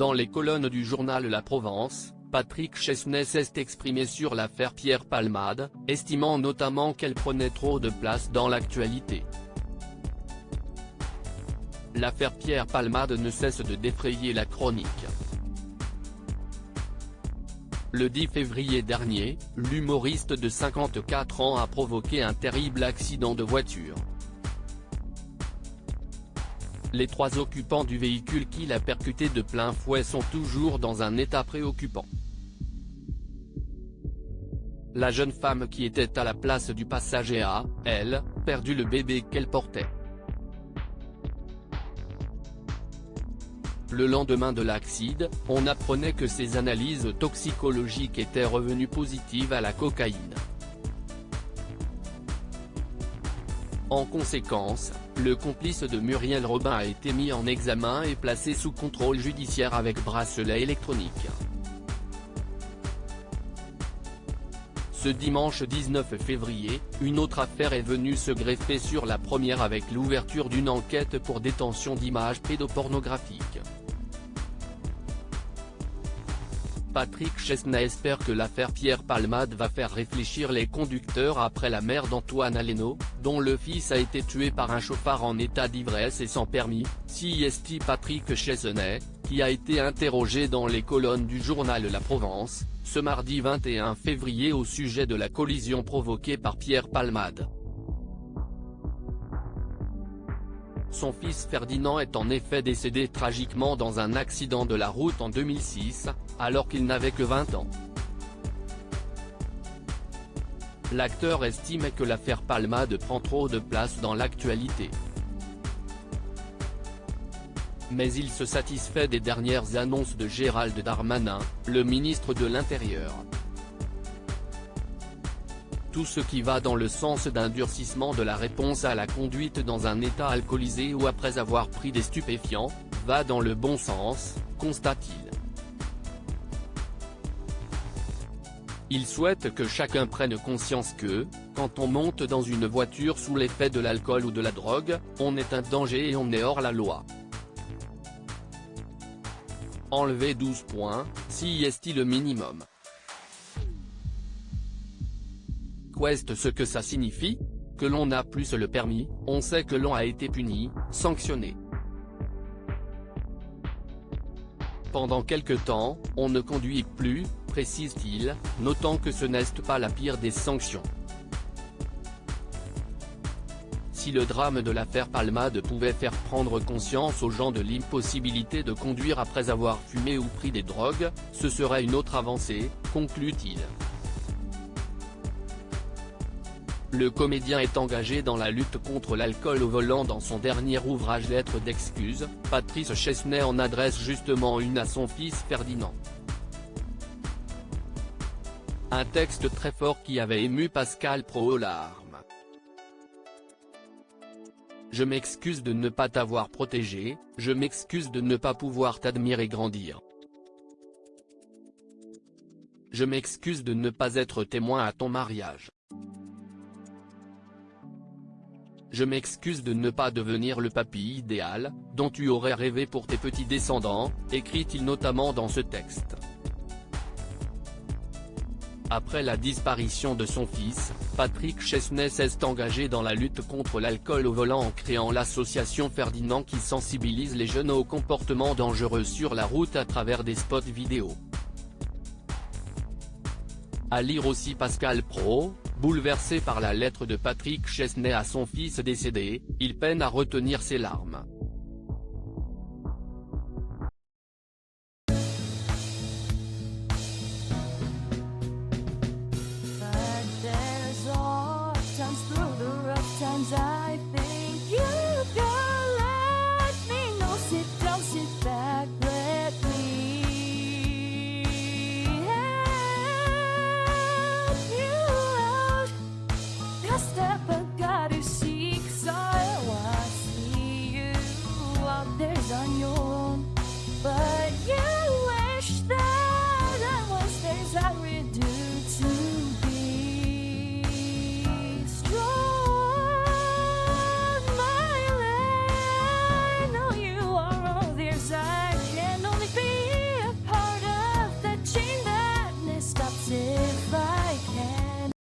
Dans les colonnes du journal La Provence, Patrick Chesnais s'est exprimé sur l'affaire Pierre Palmade, estimant notamment qu'elle prenait trop de place dans l'actualité. L'affaire Pierre Palmade ne cesse de défrayer la chronique. Le 10 février dernier, l'humoriste de 54 ans a provoqué un terrible accident de voiture. Les 3 occupants du véhicule qui l'a percuté de plein fouet sont toujours dans un état préoccupant. La jeune femme qui était à la place du passager a, elle, perdu le bébé qu'elle portait. Le lendemain de l'accident, on apprenait que ses analyses toxicologiques étaient revenues positives à la cocaïne. En conséquence, le complice de Muriel Robin a été mis en examen et placé sous contrôle judiciaire avec bracelet électronique. Ce dimanche 19 février, une autre affaire est venue se greffer sur la première avec l'ouverture d'une enquête pour détention d'images pédopornographiques. Patrick Chesnais espère que l'affaire Pierre Palmade va faire réfléchir les conducteurs après la mère d'Antoine Aleno, dont le fils a été tué par un chauffard en état d'ivresse et sans permis, CIST Patrick Chesnais, qui a été interrogé dans les colonnes du journal La Provence, ce mardi 21 février au sujet de la collision provoquée par Pierre Palmade. Son fils Ferdinand est en effet décédé tragiquement dans un accident de la route en 2006, alors qu'il n'avait que 20 ans. L'acteur estime que l'affaire Palmade prend trop de place dans l'actualité. Mais il se satisfait des dernières annonces de Gérald Darmanin, le ministre de l'Intérieur. Tout ce qui va dans le sens d'un durcissement de la réponse à la conduite dans un état alcoolisé ou après avoir pris des stupéfiants, va dans le bon sens, constate-t-il. Il souhaite que chacun prenne conscience que, quand on monte dans une voiture sous l'effet de l'alcool ou de la drogue, on est un danger et on est hors la loi. Enlever 12 points, si est-il le minimum. Qu'est-ce que ça signifie? Que l'on n'a plus le permis, on sait que l'on a été puni, sanctionné. Pendant quelque temps, on ne conduit plus, précise-t-il, notant que ce n'est pas la pire des sanctions. Si le drame de l'affaire Palmade pouvait faire prendre conscience aux gens de l'impossibilité de conduire après avoir fumé ou pris des drogues, ce serait une autre avancée, conclut-il. Le comédien est engagé dans la lutte contre l'alcool au volant. Dans son dernier ouvrage Lettres d'excuses, Patrick Chesnais en adresse justement une à son fils Ferdinand. Un texte très fort qui avait ému Pascal Praud aux larmes. Je m'excuse de ne pas t'avoir protégé, je m'excuse de ne pas pouvoir t'admirer grandir. Je m'excuse de ne pas être témoin à ton mariage. Je m'excuse de ne pas devenir le papy idéal, dont tu aurais rêvé pour tes petits descendants, écrit-il notamment dans ce texte. Après la disparition de son fils, Patrick Chesnais s'est engagé dans la lutte contre l'alcool au volant en créant l'association Ferdinand qui sensibilise les jeunes aux comportements dangereux sur la route à travers des spots vidéo. À lire aussi Pascal Praud, bouleversé par la lettre de Patrick Chesnais à son fils décédé, il peine à retenir ses larmes. Step